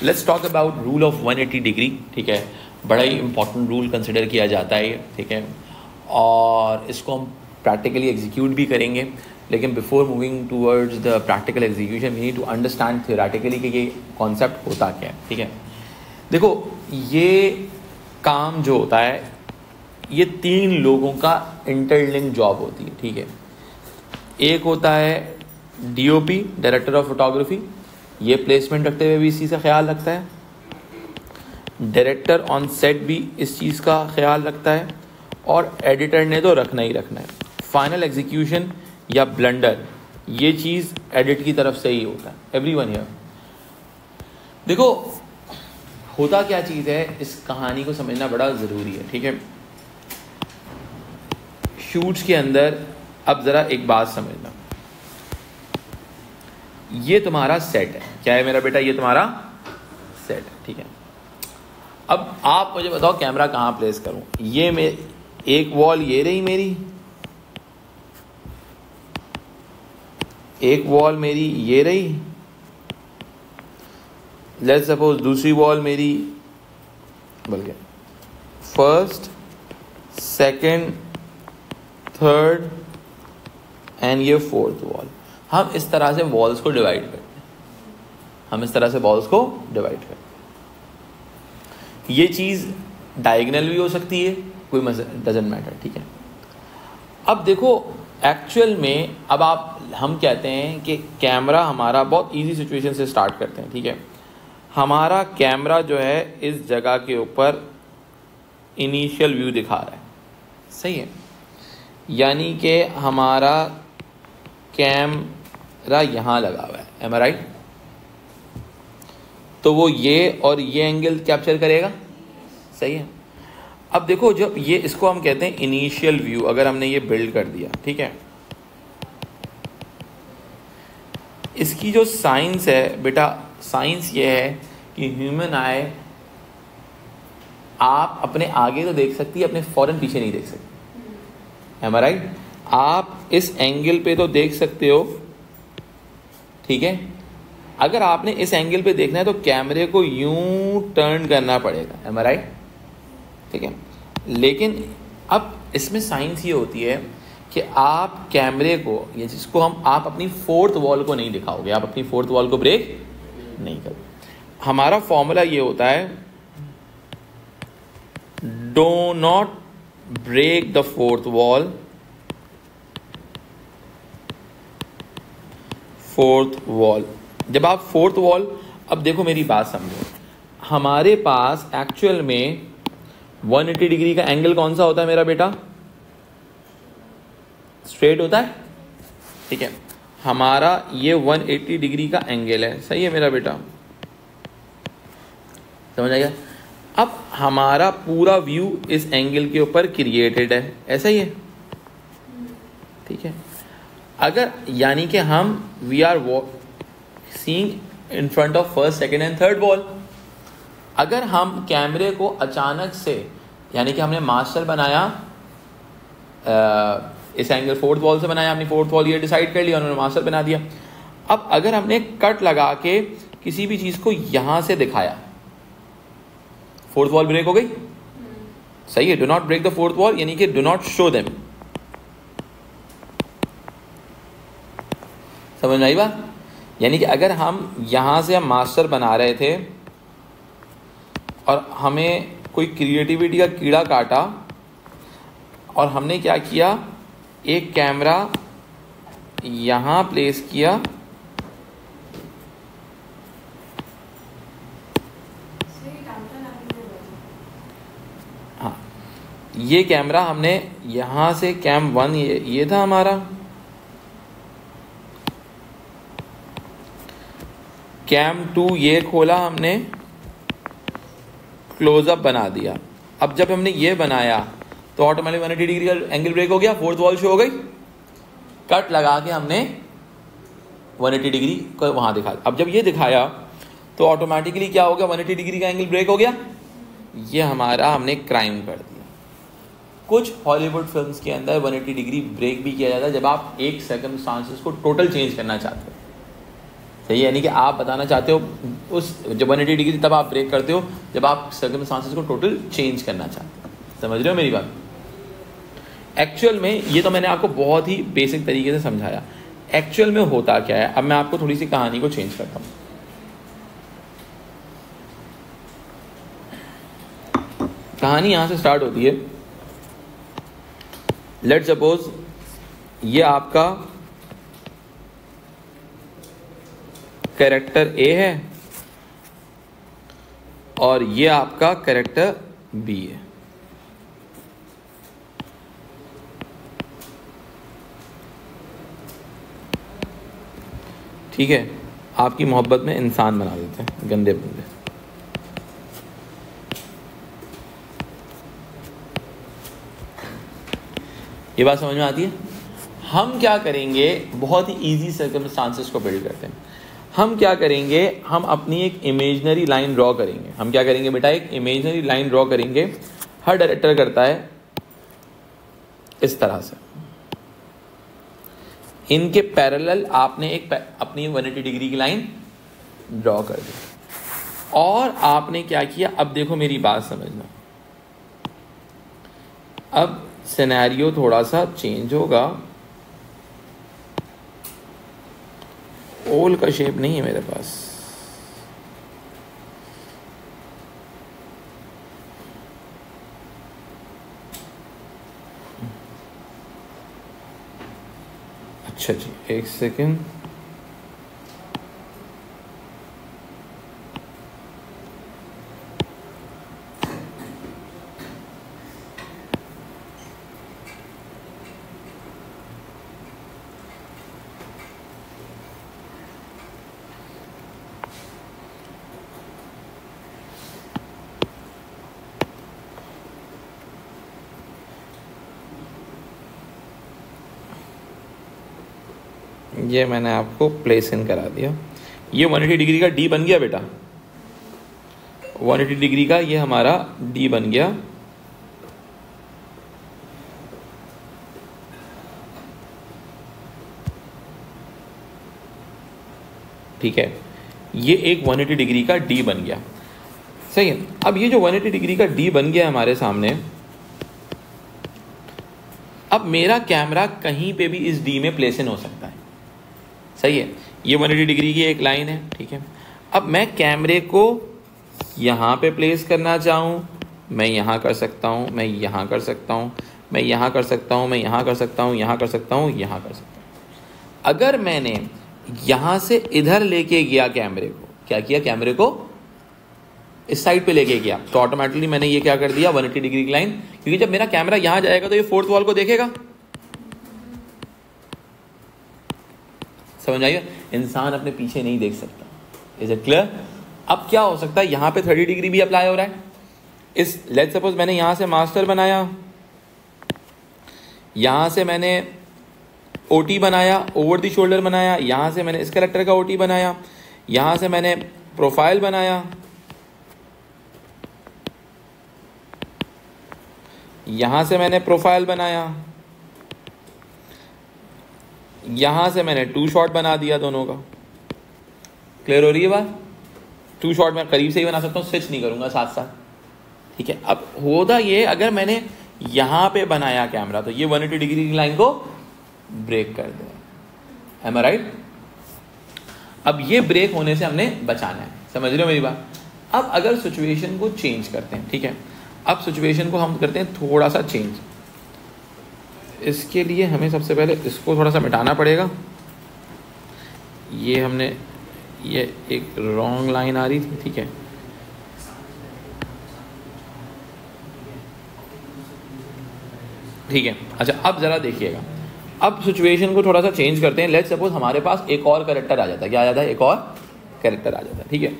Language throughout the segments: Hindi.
Let's talk about rule of 180 degree. ठीक है, बड़ा ही इंपॉर्टेंट रूल कंसिडर किया जाता है ये। ठीक है, और इसको हम प्रैक्टिकली एग्जीक्यूट भी करेंगे, लेकिन before moving towards the practical execution we need to understand theoretically कि ये कॉन्सेप्ट होता क्या है। ठीक है, देखो ये काम जो होता है ये 3 लोगों का इंटरलिंक जॉब होती है। ठीक है, एक होता है डीओपी, डायरेक्टर ऑफ फोटोग्राफी, ये प्लेसमेंट रखते हुए भी इस चीज़ का ख्याल रखता है। डायरेक्टर ऑन सेट भी इस चीज़ का ख्याल रखता है, और एडिटर ने तो रखना ही रखना है। फाइनल एग्जीक्यूशन या ब्लंडर ये चीज़ एडिट की तरफ से ही होता है। एवरीवन हियर, देखो होता क्या चीज़ है, इस कहानी को समझना बड़ा ज़रूरी है। ठीक है, शूट्स के अंदर अब ज़रा एक बात समझना, ये तुम्हारा सेट है। क्या है मेरा बेटा? ये तुम्हारा सेट है। ठीक है, अब आप मुझे बताओ कैमरा कहाँ प्लेस करूं? ये मैं एक वॉल ये रही मेरी, एक वॉल मेरी ये रही, लेट्स सपोज दूसरी वॉल मेरी बल्कि फर्स्ट, सेकंड, थर्ड एंड ये फोर्थ वॉल। हम इस तरह से वॉल्स को डिवाइड करते हैं, हम इस तरह से वॉल्स को डिवाइड करते हैं। ये चीज़ डायगोनल भी हो सकती है, कोई डजंट मैटर। ठीक है, अब देखो एक्चुअल में अब हम कहते हैं कि कैमरा हमारा बहुत इजी सिचुएशन से स्टार्ट करते हैं। ठीक है, हमारा कैमरा जो है इस जगह के ऊपर इनिशियल व्यू दिखा रहा है, सही है, यानी कि हमारा कैमरा यहाँ लगा हुआ है, एम आई राइट? तो वो ये और ये एंगल कैप्चर करेगा, सही है। अब देखो जब ये, इसको हम कहते हैं इनिशियल व्यू। अगर हमने ये बिल्ड कर दिया, ठीक है, इसकी जो साइंस है बेटा, साइंस ये है कि ह्यूमन आई आप अपने आगे तो देख सकती है, अपने फौरन पीछे नहीं देख सकती, एम आई राइट? आप इस एंगल पे तो देख सकते हो, ठीक है। अगर आपने इस एंगल पे देखना है तो कैमरे को यूं टर्न करना पड़ेगा, एम आई राइट? ठीक है, लेकिन अब इसमें साइंस ये होती है कि आप कैमरे को, ये जिसको आप अपनी फोर्थ वॉल को नहीं दिखाओगे, आप अपनी फोर्थ वॉल को ब्रेक नहीं करोगे। हमारा फॉर्मूला ये होता है, do not break the fourth wall, fourth wall. जब आप फोर्थ वॉल, अब देखो मेरी बात समझो, हमारे पास एक्चुअल में 180 डिग्री का एंगल कौन सा होता है मेरा बेटा? स्ट्रेट होता है, ठीक है। हमारा ये 180 डिग्री का एंगल है, सही है मेरा बेटा, समझ आएगा? अब हमारा पूरा व्यू इस एंगल के ऊपर क्रिएटेड है, ऐसा ही है, ठीक है। अगर यानी कि हम we are seeing in front of first, second and third wall. अगर हम कैमरे को अचानक से, यानी कि हमने मास्टर बनाया, इस एंगल फोर्थ वॉल से बनाया, हमने फोर्थ वॉल ये डिसाइड कर लिया, उन्होंने मास्टर बना दिया। अब अगर हमने कट लगा के किसी भी चीज़ को यहां से दिखाया, फोर्थ वॉल ब्रेक हो गई, सही है। Do not break the fourth wall, यानी कि डू नॉट शो देम। समझ में आई बात? यानी कि अगर हम यहां से हम मास्टर बना रहे थे और हमें कोई क्रिएटिविटी का कीड़ा काटा और हमने क्या किया, एक कैमरा यहां प्लेस किया, हाँ, ये कैमरा हमने यहां से कैम 1 ये था हमारा, कैम 2 ये खोला हमने, क्लोजअप बना दिया। अब जब हमने ये बनाया तो ऑटोमेटिक 180 डिग्री का एंगल ब्रेक हो गया, फोर्थ वॉल शो हो गई। कट लगा के हमने 180 डिग्री को वहां दिखा, अब जब ये दिखाया तो ऑटोमेटिकली क्या हो गया, 180 डिग्री का एंगल ब्रेक हो गया। ये हमारा हमने क्राइम कर दिया। कुछ हॉलीवुड फिल्म्स के अंदर 180 डिग्री ब्रेक भी किया जाता है जब आप एक सर्कमस्टांसेस को टोटल चेंज करना चाहते हो, सही है, यानी कि आप बताना चाहते हो उस जब 180 डिग्री तब आप ब्रेक करते हो जब आप सर्कमस्टांसेस को टोटल चेंज करना चाहते हो। समझ रहे हो मेरी बात? एक्चुअल में ये तो मैंने आपको बहुत ही बेसिक तरीके से समझाया, एक्चुअल में होता क्या है। अब मैं आपको थोड़ी सी कहानी को चेंज करता हूँ। कहानी यहां से स्टार्ट होती है। लेट्स सपोज ये आपका कैरेक्टर ए है और ये आपका कैरेक्टर बी है। ठीक है, आपकी मोहब्बत में इंसान बना देते हैं, गंदे बंदे। ये बात समझ में आती है? हम क्या करेंगे, बहुत ही इजी सर्कमस्टांसेस को बिल्ड करते हैं। हम क्या करेंगे, हम अपनी एक इमेजिनरी लाइन ड्रॉ करेंगे। हम क्या करेंगे बेटा, एक इमेजिनरी लाइन ड्रॉ करेंगे। हर डायरेक्टर करता है इस तरह से। इनके पैरेलल आपने एक अपनी 180 डिग्री की लाइन ड्रॉ कर दी और आपने क्या किया, अब देखो मेरी बात समझना। अब सिनेरियो थोड़ा सा चेंज होगा। ओल का शेप नहीं है मेरे पास। अच्छा जी, एक सेकेंड। ये मैंने आपको प्लेस इन करा दिया। ये 180 डिग्री का डी बन गया बेटा। 180 डिग्री का ये हमारा डी बन गया। ठीक है, ये एक 180 डिग्री का डी बन गया। सही है। अब ये जो 180 डिग्री का डी बन गया हमारे सामने, अब मेरा कैमरा कहीं पे भी इस डी में प्लेस इन हो सकता है। सही है, ये 180 डिग्री की एक लाइन है। ठीक है, अब मैं कैमरे को यहाँ पे प्लेस करना चाहूँ, मैं यहाँ कर सकता हूँ, मैं यहाँ कर सकता हूँ, मैं यहाँ कर सकता हूँ, मैं यहाँ कर सकता हूँ, यहाँ कर सकता हूँ, यहाँ कर सकता हूँ। अगर मैंने यहाँ से इधर लेके गया कैमरे को, क्या किया, कैमरे को इस साइड पे लेके गया, तो ऑटोमेटिकली मैंने ये क्या कर दिया, 180 डिग्री की लाइन। क्योंकि जब मेरा कैमरा यहाँ जाएगा तो ये फोर्थ वॉल को देखेगा। समझ आइए, इंसान अपने पीछे नहीं देख सकता। Is it clear? अब क्या हो सकता है, यहाँ पे 30 डिग्री भी अप्लाई हो रहा है। इस लेट्स सपोज मैंने यहाँ से मास्टर बनाया, यहाँ से मैंने ओटी बनाया, ओवर द शोल्डर बनाया, यहाँ से मैंने इस कैरेक्टर का ओटी बनाया, यहाँ से मैंने प्रोफाइल बनाया, यहाँ से मैंने प्रोफाइल बनाया, यहाँ से मैंने 2 शॉट बना दिया दोनों का। क्लियर हो रही है बात? 2 शॉट मैं करीब से ही बना सकता हूँ, स्विच नहीं करूँगा साथ साथ। ठीक है, अब होता ये, अगर मैंने यहाँ पे बनाया कैमरा तो ये 180 डिग्री की लाइन को ब्रेक कर दे। M I right? अब ये ब्रेक होने से हमने बचाना है। समझ रहे हो मेरी बात? अब अगर सिचुएशन को चेंज करते हैं, ठीक है, अब सिचुएशन को हम करते हैं थोड़ा सा चेंज। इसके लिए हमें सबसे पहले इसको थोड़ा सा मिटाना पड़ेगा। ये हमने, ये एक रॉन्ग लाइन आ रही थी। ठीक है, ठीक है। अच्छा, अब ज़रा देखिएगा, अब सिचुएशन को थोड़ा सा चेंज करते हैं। लेट्स सपोज हमारे पास एक और कैरेक्टर आ जाता है। क्या आ जाता है? एक और कैरेक्टर आ जाता है। ठीक है,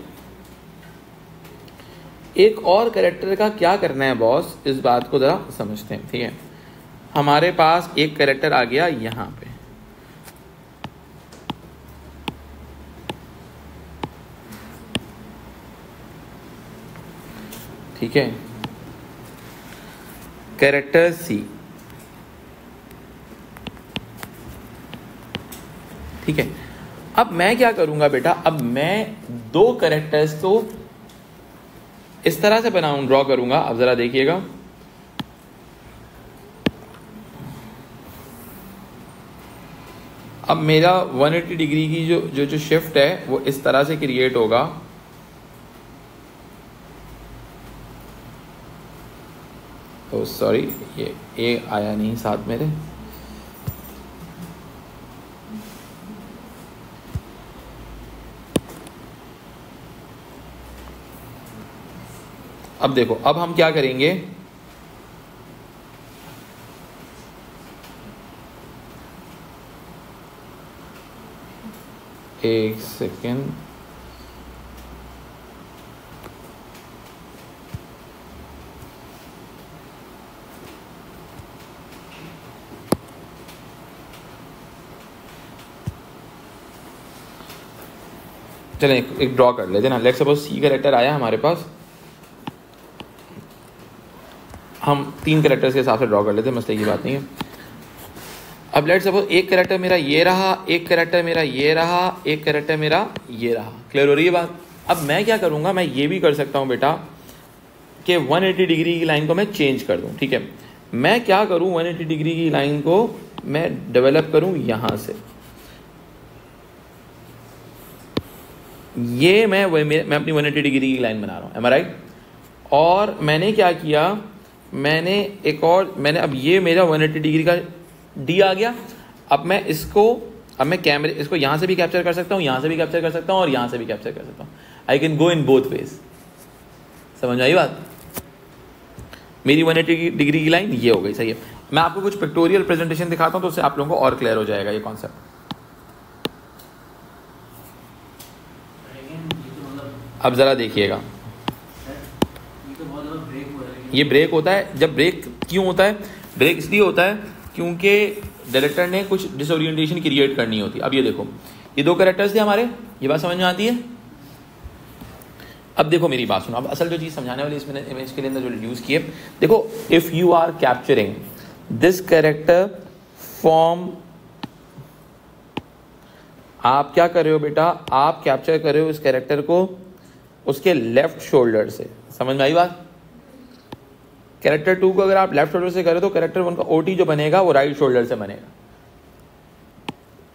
एक और कैरेक्टर का क्या करना है बॉस, इस बात को ज़रा समझते हैं। ठीक है, हमारे पास एक कैरेक्टर आ गया यहाँ पे। ठीक है, कैरेक्टर सी। ठीक है, अब मैं क्या करूंगा बेटा, अब मैं दो कैरेक्टर्स को इस तरह से बनाऊं, ड्रॉ करूंगा। अब जरा देखिएगा, अब मेरा 180 डिग्री की जो शिफ्ट है वो इस तरह से क्रिएट होगा। तो सॉरी, ये ए आया नहीं साथ मेरे। अब देखो, अब हम क्या करेंगे, एक सेकेंड, चलें एक ड्रॉ कर लेते ना। लेट्स सपोज सी कैरेक्टर आया हमारे पास, हम 3 कैरेक्टर्स के हिसाब से ड्रॉ कर लेते हैं, मसले की बात नहीं है। अब लेट्स सपोज एक कैरेक्टर मेरा ये रहा, एक कैरेक्टर मेरा ये रहा, एक कैरेक्टर मेरा ये रहा। क्लियर हो रही है बात? अब मैं क्या करूंगा, मैं ये भी कर सकता हूं बेटा कि 180 डिग्री की लाइन को मैं चेंज कर दूं। ठीक है, मैं क्या करूं, 180 डिग्री की लाइन को मैं डेवलप करूं यहां से। ये मैं अपनी 180 डिग्री की लाइन बना रहा हूं, एम आई राइट? और मैंने क्या किया, मैंने अब ये मेरा 180 डिग्री का डी आ गया। अब मैं कैमरे इसको यहां से भी कैप्चर कर सकता हूं, यहां से भी कैप्चर कर सकता हूं और यहां से भी कैप्चर कर सकता हूं। I can go in both ways. समझ आई बात? मेरी 180 डिग्री की लाइन ये हो गई, सही है। मैं आपको कुछ पिक्टोरियल प्रेजेंटेशन दिखाता हूं तो उससे आप लोगों को और क्लियर हो जाएगा ये कॉन्सेप्ट। अब जरा देखिएगा, ये ब्रेक होता है। जब ब्रेक क्यों होता है? ब्रेक इसलिए होता है क्योंकि डायरेक्टर ने कुछ डिसोरिएंटेशन क्रिएट करनी होती है। अब ये देखो, ये 2 कैरेक्टर्स थे हमारे, ये बात समझ में आती है? अब देखो मेरी बात सुनो, अब असल जो चीज़ समझाने वाली इसमें इमेज के अंदर जो यूज़ किए, देखो if you are capturing this character from, आप क्या कर रहे हो बेटा, आप कैप्चर कर रहे हो इस कैरेक्टर को उसके लेफ्ट शोल्डर से। समझ में आई बात? कैरेक्टर 2 को अगर आप लेफ्ट शोल्डर से करें तो कैरेक्टर 1 का ओटी जो बनेगा वो राइट शोल्डर से बनेगा।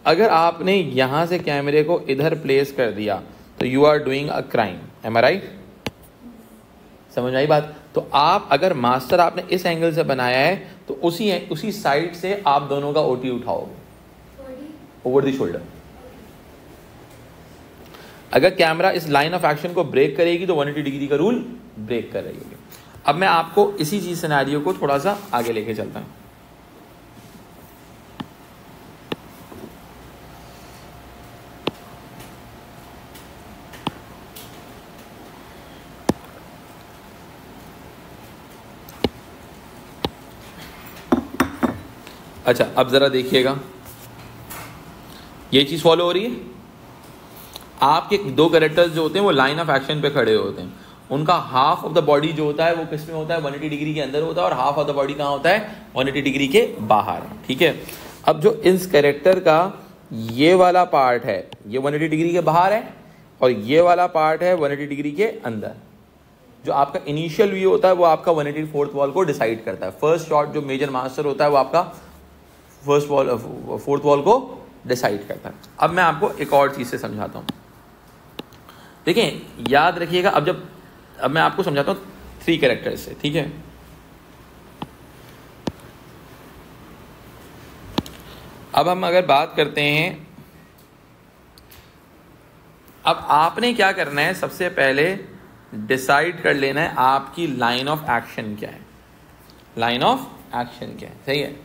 अगर आपने यहां से कैमरे को इधर प्लेस कर दिया तो you are doing a crime, am I right? समझ आई बात? तो आप अगर मास्टर आपने इस एंगल से बनाया है तो उसी साइड से आप दोनों का ओटी उठाओगे ओवर द शोल्डर। अगर कैमरा इस लाइन ऑफ एक्शन को ब्रेक करेगी तो 180 डिग्री का रूल ब्रेक कर रही होगी। अब मैं आपको इसी चीज सिनेरियो को थोड़ा सा आगे लेके चलता हूं। अच्छा, अब जरा देखिएगा, ये चीज फॉलो हो रही है। आपके 2 कैरेक्टर्स जो होते हैं वो लाइन ऑफ एक्शन पे खड़े होते हैं, उनका हाफ ऑफ द बॉडी जो होता है वो किस में होता है, 180 डिग्री के अंदर होता है और हाफ ऑफ द बॉडी कहाँ होता है, 180 डिग्री के बाहर। ठीक है, अब जो इस कैरेक्टर का ये वाला पार्ट है ये 180 डिग्री के बाहर है और ये वाला पार्ट है 180 डिग्री के अंदर। जो आपका इनिशियल व्यू होता है वो आपका 184th वॉल को डिसाइड करता है। फर्स्ट शॉट जो मेजर मास्टर होता है वो आपका फोर्थ वॉल को डिसाइड करता है। अब मैं आपको एक और चीज से समझाता हूं, देखें याद रखिएगा। अब मैं आपको समझाता हूं 3 कैरेक्टर्स से। ठीक है, अब हम अगर बात करते हैं, अब आपने क्या करना है, सबसे पहले डिसाइड कर लेना है आपकी लाइन ऑफ एक्शन क्या है। लाइन ऑफ एक्शन क्या है, सही है।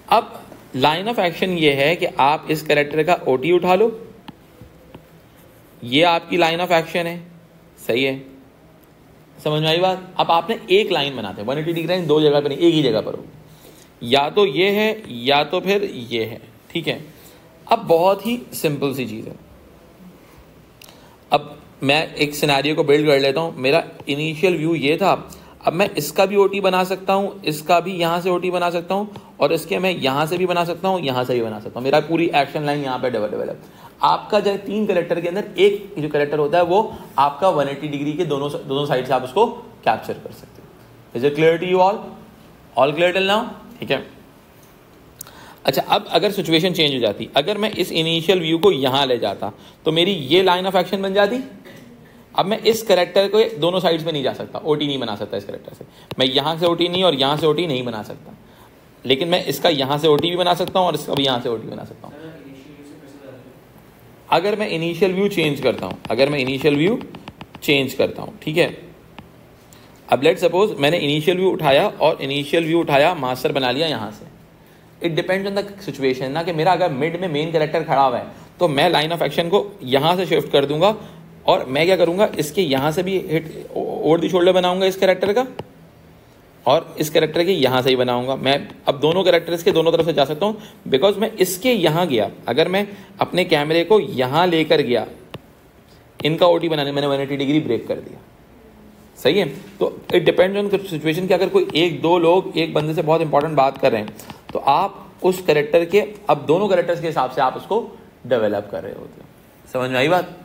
अब लाइन ऑफ एक्शन ये है कि आप इस कैरेक्टर का ओटी उठा लो, ये आपकी लाइन ऑफ एक्शन है, सही है। समझ में आई बात? अब आपने एक लाइन बनाते हैं, 180 डिग्री लाइन 2 जगह पर नहीं, एक ही जगह पर हो, या तो ये है या तो फिर ये है। ठीक है, अब बहुत ही सिंपल सी चीज है। अब मैं एक सिनेरियो को बिल्ड कर लेता हूं। मेरा इनिशियल व्यू ये था, अब मैं इसका भी ओटी बना सकता हूं, इसका भी यहां से ओटी बना सकता हूं और इसके मैं यहां से भी बना सकता हूं, यहां से भी बना सकता हूं। मेरा पूरी एक्शन लाइन यहां पे डेवलप। आपका जो 3 कैरेक्टर के अंदर एक जो कैरेक्टर होता है वो आपका 180 डिग्री के दोनों साइड से आप उसको कैप्चर कर सकते हो। Is it clear to you all clear till now? ठीक है। अच्छा, अब अगर सिचुएशन चेंज हो जाती, अगर मैं इस इनिशियल व्यू को यहां ले जाता तो मेरी ये लाइन ऑफ एक्शन बन जाती। अब मैं इस कैरेक्टर को दोनों साइड्स में नहीं जा सकता, ओटी नहीं बना सकता इस कैरेक्टर से। मैं यहां से ओटी नहीं और यहां से ओटी नहीं बना सकता, लेकिन मैं इसका यहां से ओटी भी बना सकता हूं और इसका भी यहां से ओटी बना सकता हूं। अगर मैं इनिशियल व्यू चेंज करता हूं, ठीक है। अब लेट्स सपोज मैंने इनिशियल व्यू उठाया मास्टर बना लिया यहां से। It depends on the situation ना, कि मेरा अगर मिड में मेन कैरेक्टर खड़ा हुआ है तो मैं लाइन ऑफ एक्शन को यहां से शिफ्ट कर दूंगा और मैं क्या करूंगा, इसके यहां से भी हिट ओवर द शोल्डर बनाऊंगा इस कैरेक्टर का, और इस कैरेक्टर के यहां से ही बनाऊंगा। मैं अब दोनों कैरेक्टर्स के दोनों तरफ से जा सकता हूं, बिकॉज मैं इसके यहां गया। अगर मैं अपने कैमरे को यहां लेकर गया इनका ओटी बनाने, मैंने 180 डिग्री ब्रेक कर दिया। सही है। तो इट डिपेंड्स ऑन सिचुएशन कि अगर कोई एक दो लोग एक बंदे से बहुत इंपॉर्टेंट बात कर रहे हैं तो आप उस कैरेक्टर के, अब दोनों कैरेक्टर्स के हिसाब से आप उसको डेवलप कर रहे होते हो। समझ में आई बात?